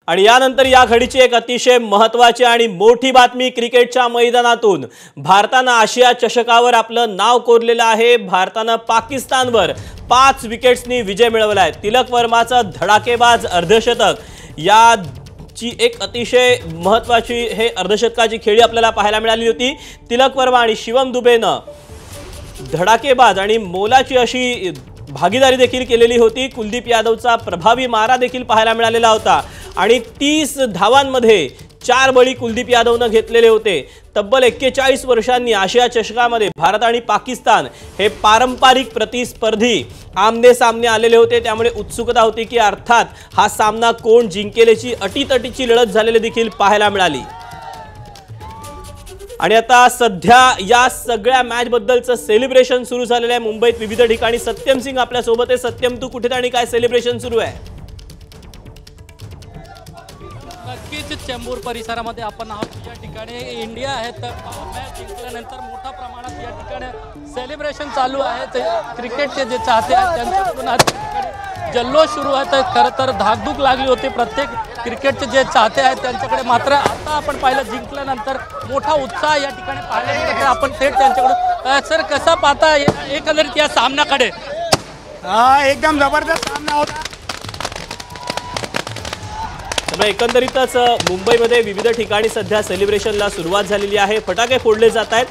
आणि यानंतर या घडीची एक अतिशय महत्त्वाची आणि मोठी बातमी क्रिकेटच्या मैदानातून भारताने आशिया चषकावर आपलं नाव कोरलेलं आहे। भारताने पाकिस्तानवर 5 विकेट्सनी विजय मिळवला आहे। तिलक वर्माचा धडाकेबाज अर्धशतक याची एक अतिशय महत्त्वाची हे अर्धशतकाची खेळी आपल्याला पाहायला मिळाली होती। तिलक वर्मा आणि शिवम दुबेने धडाकेबाज आणि मोलाची अशी भागीदारी देखील केलेली होती। कुलदीप यादवचा प्रभावी मारा देखील पाहायला मिळालेला होता आणि 30 धावांमध्ये 4 बळी कुलदीप यादवने घेतलेले होते। तब्बल 41 वर्षांनी आशिया चषकामध्ये भारत आणि पाकिस्तान हे पारंपरिक प्रतिस्पर्धी आमने सामने आलेले होते, त्यामुळे उत्सुकता होती की अर्थात हा सामना कोण जिंकेल याची अटीतटीची लढत झालेली देखील पाहायला मिळाली। आणि आता सध्या या सगळ्या मॅच बद्दलचं सेलिब्रेशन सुरू झालेलं आहे मुंबईत विविध ठिकाणी। सत्यम सिंग आपल्या सोबत आहे। सत्यम, तू कुठे आणि काय सेलिब्रेशन सुरू आहे? नक्कीच चेंबूर परिसरामध्ये आपण आहोत। या ठिकाणी इंडिया आहे तर मॅच जिंकल्यानंतर मोठ्या प्रमाणात या ठिकाणी सेलिब्रेशन चालू आहे। क्रिकेटचे जे चाहते आहेत त्यांच्याकडून आज जल्लोष सुरू आहे। तर खरं तर धाकधूक लागली होती प्रत्येक क्रिकेटचे जे चाहते आहेत त्यांच्याकडे, मात्र आता आपण पाहिलं जिंकल्यानंतर मोठा उत्साह या ठिकाणी पाहायला मिळतो। आपण थेट त्यांच्याकडून सर कसा पाहता एकंदरीत या सामन्याकडे? एकदम जबरदस्त सामना होता। त्यामुळे एकंदरीतच मुंबईमध्ये विविध ठिकाणी सध्या सेलिब्रेशनला सुरुवात झालेली आहे। फटाके फोडले जात आहेत।